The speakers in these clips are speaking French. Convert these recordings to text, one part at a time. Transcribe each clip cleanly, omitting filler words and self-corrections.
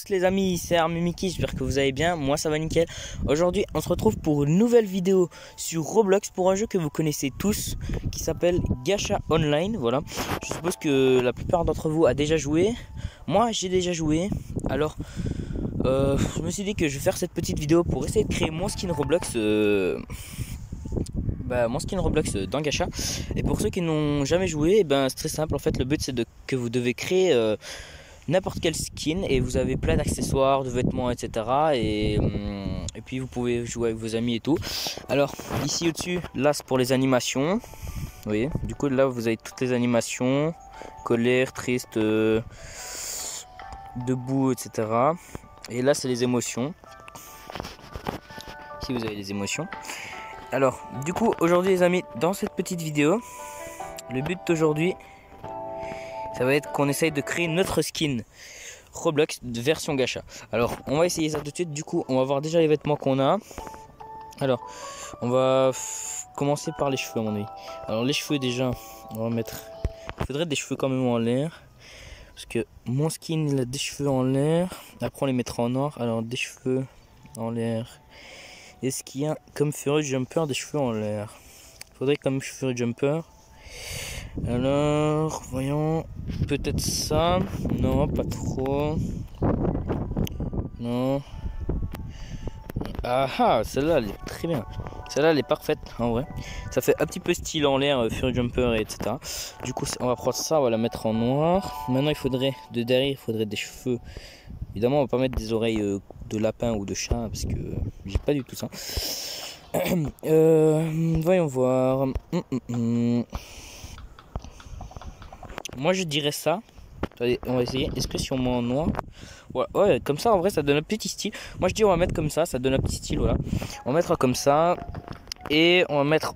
tous les amis, c'est Armumiki, j'espère que vous allez bien, moi ça va nickel. Aujourd'hui on se retrouve pour une nouvelle vidéo sur Roblox pour un jeu que vous connaissez tous qui s'appelle Gacha Online, voilà. Je suppose que la plupart d'entre vous a déjà joué, moi j'ai déjà joué, alors je me suis dit que je vais faire cette petite vidéo pour essayer de créer mon skin Roblox dans Gacha. Et pour ceux qui n'ont jamais joué, c'est très simple en fait, le but c'est que vous devez créer n'importe quel skin et vous avez plein d'accessoires, de vêtements, etc. Et puis vous pouvez jouer avec vos amis et tout. Alors ici au-dessus, là c'est pour les animations. Vous voyez, du coup là vous avez toutes les animations, colère, triste, debout, etc. Et là c'est les émotions. Ici vous avez les émotions. Alors du coup aujourd'hui les amis, dans cette petite vidéo, le but d'aujourd'hui ça va être qu'on essaye de créer notre skin Roblox de version gacha. Alors on va essayer ça tout de suite. Du coup on va voir déjà les vêtements qu'on a. Alors on va commencer par les cheveux à mon avis. Alors les cheveux déjà on va mettre, il faudrait des cheveux quand même en l'air, parce que mon skin il a des cheveux en l'air. Après on les mettra en noir. Alors des cheveux en l'air. Est-ce qu'il y a comme Fury Jumper des cheveux en l'air? Il faudrait comme Fury Jumper. Alors, voyons, peut-être ça. Non, pas trop. Non. Ah, celle-là, elle est très bien. Celle-là, elle est parfaite, en vrai. Ça fait un petit peu style en l'air, Fury Jumper, etc. Du coup, on va prendre ça, on va la mettre en noir. Maintenant, il faudrait, de derrière, il faudrait des cheveux. Évidemment, on va pas mettre des oreilles de lapin ou de chat, parce que j'ai pas du tout ça. Voyons voir. Moi je dirais ça. Allez, on va essayer. Est-ce que si on met en noir, ouais, comme ça en vrai ça donne un petit style. Moi je dis on va mettre comme ça donne un petit style, voilà. On mettra comme ça. Et on va mettre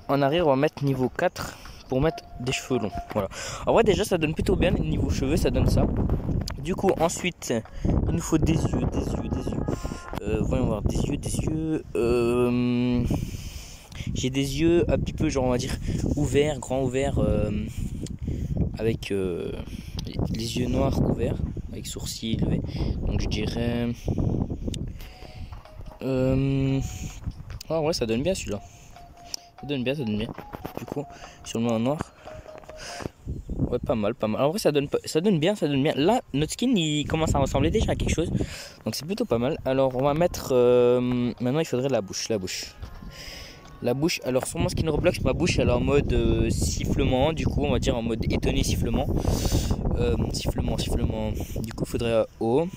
en arrière, on va mettre niveau 4 pour mettre des cheveux longs. Voilà. En vrai déjà ça donne plutôt bien niveau cheveux, ça donne ça. Du coup ensuite il nous faut des yeux. Voyons voir, des yeux. J'ai des yeux un petit peu genre on va dire ouverts, grands ouverts, avec les yeux noirs ouverts, avec sourcils élevés. Donc je dirais ouais ça donne bien celui-là. Ça donne bien. Du coup si on le met en noir, ouais pas mal. En vrai ça donne bien. Là notre skin il commence à ressembler déjà à quelque chose, donc c'est plutôt pas mal. Alors on va mettre maintenant il faudrait la bouche. Alors sur mon skin Roblox, ma bouche elle est en mode sifflement, du coup on va dire en mode étonné sifflement. Sifflement. Du coup il faudrait O.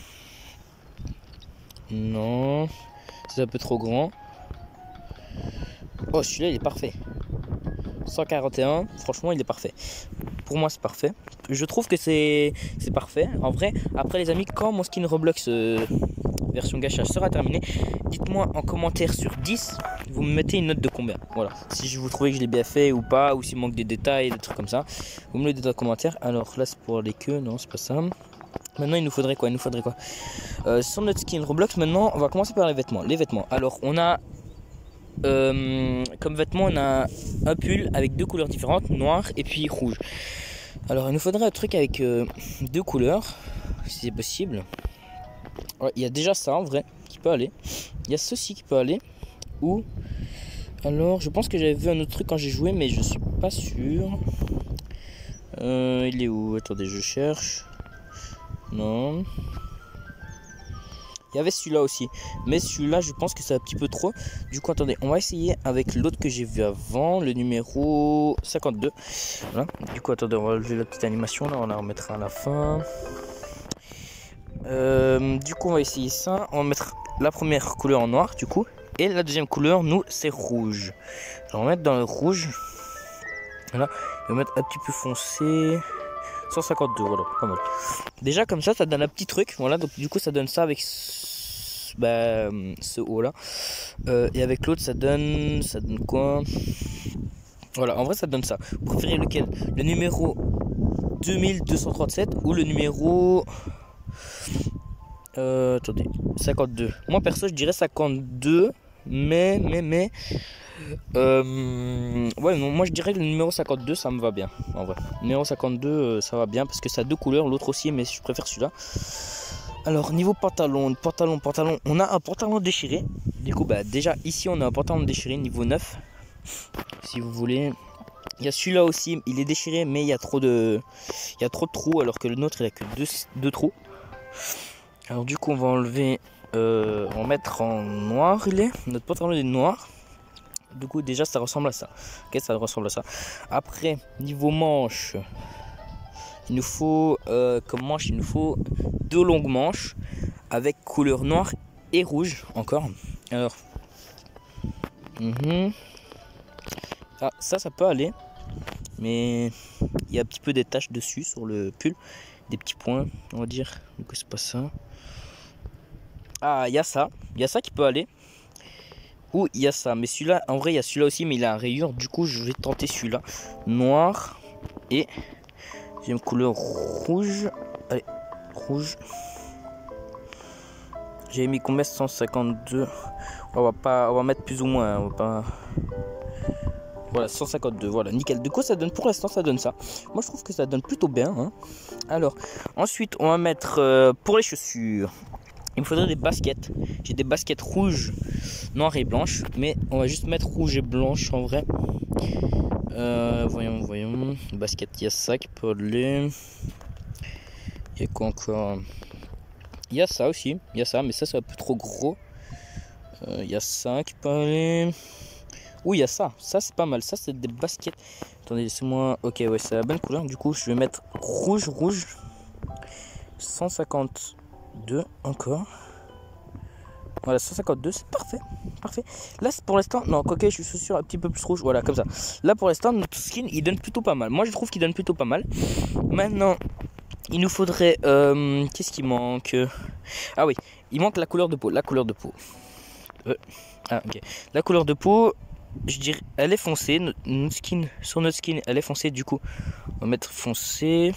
Non, c'est un peu trop grand. Oh celui-là il est parfait. 141, franchement il est parfait. Pour moi c'est parfait. Je trouve que c'est parfait. En vrai, après les amis, quand mon skin Roblox version gacha sera terminé, dites-moi en commentaire sur 10, vous me mettez une note de combien. Voilà, si vous trouvez que je l'ai bien fait ou pas, ou s'il manque des détails, des trucs comme ça, vous me le dites dans les commentaires. Alors là c'est pour les queues, non c'est pas ça. Maintenant il nous faudrait quoi? Sur notre skin Roblox, maintenant on va commencer par les vêtements. Alors on a comme vêtements on a un pull avec deux couleurs différentes, noir et puis rouge. Alors il nous faudrait un truc avec deux couleurs si c'est possible. Ouais, il y a déjà ça en vrai qui peut aller. Il y a ceci qui peut aller. Ou alors je pense que j'avais vu un autre truc quand j'ai joué, mais je suis pas sûr. Il est où? Attendez, je cherche. Non. Il y avait celui-là aussi, mais celui-là je pense que c'est un petit peu trop. Du coup attendez, on va essayer avec l'autre que j'ai vu avant, le numéro 52. Voilà. Du coup attendez, on va lever la petite animation là, on la remettra à la fin. Du coup on va essayer ça. On va mettre la première couleur en noir du coup, et la deuxième couleur nous c'est rouge. Alors, on va mettre dans le rouge. Voilà, on va mettre un petit peu foncé. 152, voilà, pas mal. Déjà comme ça donne un petit truc, voilà. Donc du coup ça donne ça avec ce haut là, et avec l'autre ça donne quoi? Voilà, en vrai ça donne ça. Vous préférez lequel? Le numéro 2237 ou le numéro attendez, 52? Moi perso je dirais 52, mais ouais, non, moi je dirais que le numéro 52 ça me va bien en vrai. Le numéro 52 ça va bien parce que ça a deux couleurs, l'autre aussi, mais je préfère celui-là. Alors niveau pantalon, on a un pantalon déchiré. Du coup bah déjà ici on a un pantalon déchiré niveau 9. Si vous voulez. Il y a celui-là aussi, il est déchiré mais il y a trop de trous alors que le nôtre il a que deux trous. Alors du coup on va enlever, on va mettre en noir notre pantalon est noir. Du coup déjà ça ressemble à ça. Ok, ça ressemble à ça. Après niveau manche, il nous faut comme manche il nous faut 2 longues manches avec couleur noire et rouge encore. Alors ah, ça peut aller, mais il y a un petit peu des taches dessus sur le pull, des petits points on va dire. Du coup c'est pas ça. Ah, il y a ça qui peut aller. Ou il y a ça, mais celui-là, en vrai il y a celui-là aussi, mais il a un rayure. Du coup je vais tenter celui-là, noir et j'ai une couleur rouge. Allez, rouge. J'ai mis combien? 152. On va mettre plus ou moins. On va pas... Voilà, 152. Voilà, nickel. Du coup, ça donne, pour l'instant, ça donne ça. Moi, je trouve que ça donne plutôt bien. Hein. Alors, ensuite, on va mettre pour les chaussures. Il me faudrait des baskets. J'ai des baskets rouges, noires et blanches. Mais on va juste mettre rouge et blanche en vrai. Voyons. Basket, il y a ça qui peut aller. Il y a quoi encore? Il y a ça aussi. Il y a ça, mais ça c'est un peu trop gros. Il y a ça qui peut aller. Oui, il y a ça. Ça c'est pas mal. Ça c'est des baskets. Attendez, laissez-moi. Ok, ouais, c'est la bonne couleur. Du coup, je vais mettre rouge. 152 encore. Voilà, 152, c'est parfait. Là, pour l'instant, non, quoique je suis sûr un petit peu plus rouge. Voilà, comme ça. Là, pour l'instant, notre skin, il donne plutôt pas mal. Moi, je trouve qu'il donne plutôt pas mal. Maintenant, il nous faudrait... qu'est-ce qui manque? Ah oui, il manque la couleur de peau. Ok. La couleur de peau, je dirais, elle est foncée. Sur notre skin, elle est foncée. Du coup, on va mettre foncé.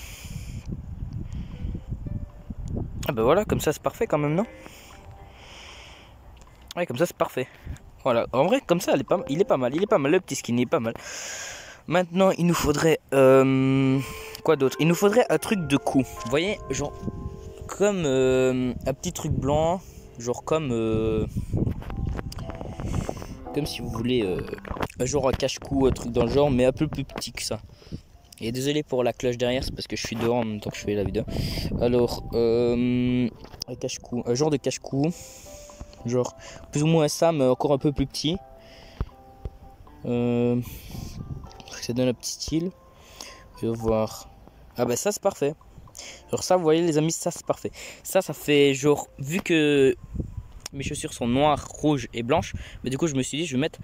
Ah bah voilà, comme ça, c'est parfait quand même, non? Ouais, comme ça c'est parfait. Voilà, en vrai comme ça il est pas mal, le petit skin il est pas mal. Maintenant il nous faudrait quoi d'autre? Il nous faudrait un truc de cou. Vous voyez, genre comme un petit truc blanc, genre comme si vous voulez genre un cache-cou, un truc dans le genre, mais un peu plus petit que ça. Et désolé pour la cloche derrière, c'est parce que je suis dehors en même temps que je fais la vidéo. Alors un cache-cou, un genre de cache-cou. Genre plus ou moins ça, mais encore un peu plus petit. Ça donne un petit style. Je vais voir. Ah bah ça c'est parfait. Genre ça, vous voyez les amis, ça c'est parfait. Ça fait genre, vu que mes chaussures sont noires, rouges et blanches, mais du coup je me suis dit je vais mettre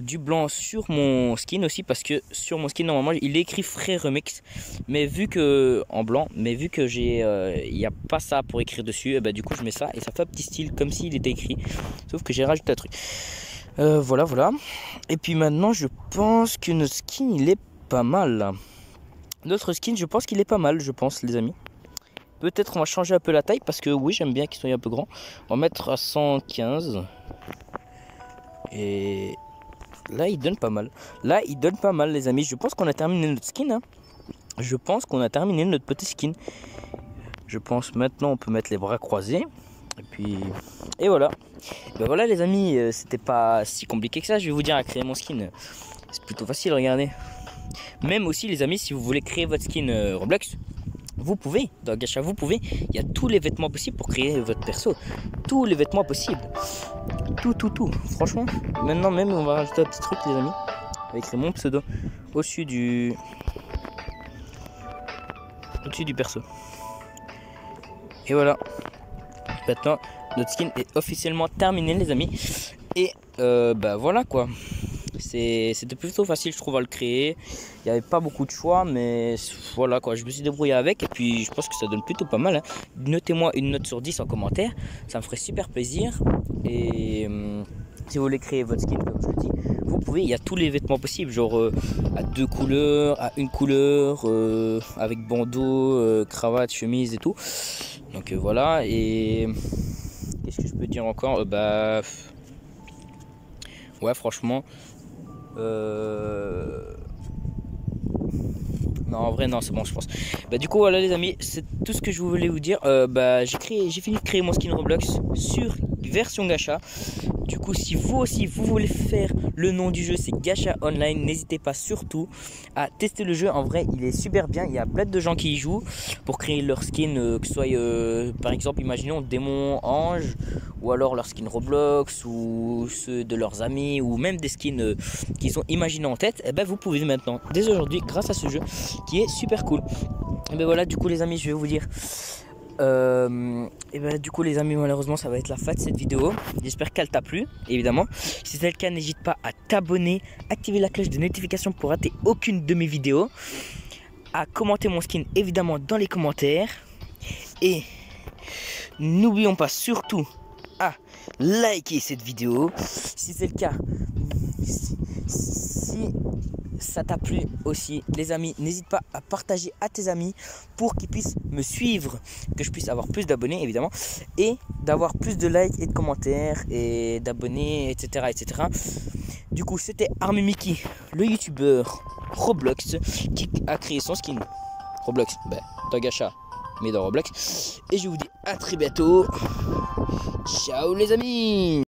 du blanc sur mon skin aussi, parce que sur mon skin normalement il est écrit Frais Remix, mais vu que en blanc, mais vu que j'ai il n'y a pas ça pour écrire dessus, et bah du coup je mets ça et ça fait un petit style comme s'il était écrit, sauf que j'ai rajouté un truc. Voilà. Et puis maintenant je pense que notre skin il est pas mal. Notre skin je pense qu'il est pas mal, les amis. Peut-être on va changer un peu la taille, parce que oui j'aime bien qu'il soit un peu grand. On va mettre à 115. Et là il donne pas mal. Les amis. Je pense qu'on a terminé notre skin. Hein. Je pense qu'on a terminé notre petit skin. Je pense maintenant on peut mettre les bras croisés. Et puis... Et voilà. Ben voilà les amis, c'était pas si compliqué que ça. Je vais vous dire à créer mon skin. C'est plutôt facile, regardez. Même aussi les amis, si vous voulez créer votre skin Roblox, vous pouvez, dans Gacha, vous pouvez. Il y a tous les vêtements possibles pour créer votre perso. Tous les vêtements possibles. Tout. Franchement, maintenant même, on va rajouter un petit truc, les amis. On va écrire mon pseudo au-dessus du perso. Et voilà. Maintenant, notre skin est officiellement terminé, les amis. Et bah voilà quoi. C'était plutôt facile, je trouve, à le créer. Il n'y avait pas beaucoup de choix, mais voilà quoi, je me suis débrouillé avec. Et puis je pense que ça donne plutôt pas mal. Hein. Notez-moi une note sur 10 en commentaire, ça me ferait super plaisir. Et si vous voulez créer votre skin, comme je le dis, vous pouvez. Il y a tous les vêtements possibles, genre à 2 couleurs, à 1 couleur, avec bandeau, cravate, chemise et tout. Donc voilà. Et qu'est-ce que je peux dire encore? Ouais, franchement. Non, en vrai, non, c'est bon, je pense. Bah, du coup, voilà, les amis, c'est tout ce que je voulais vous dire. J'ai fini de créer mon skin Roblox sur version gacha. Du coup, si vous aussi, vous voulez faire le nom du jeu, c'est Gacha Online. N'hésitez pas surtout à tester le jeu. En vrai, il est super bien. Il y a plein de gens qui y jouent pour créer leur skin, que ce soit, par exemple, imaginons démon, ange, ou alors leur skin Roblox, ou ceux de leurs amis, ou même des skins qui sont imaginés en tête. Et ben, vous pouvez maintenant, dès aujourd'hui, grâce à ce jeu, qui est super cool. Et ben voilà, du coup, les amis, je vais vous dire. Et ben du coup les amis, malheureusement ça va être la fin de cette vidéo. J'espère qu'elle t'a plu, évidemment. Si c'est le cas, n'hésite pas à t'abonner, activer la cloche de notification pour rater aucune de mes vidéos, à commenter mon skin évidemment dans les commentaires, et n'oublions pas surtout à liker cette vidéo si c'est le cas. Si ça t'a plu aussi, les amis, n'hésite pas à partager à tes amis pour qu'ils puissent me suivre, que je puisse avoir plus d'abonnés évidemment, et d'avoir plus de likes et de commentaires et d'abonnés, etc., etc. Du coup, c'était Army Mickey, le youtubeur Roblox, qui a créé son skin Roblox, dans Gacha, mais dans Roblox. Et je vous dis à très bientôt. Ciao les amis.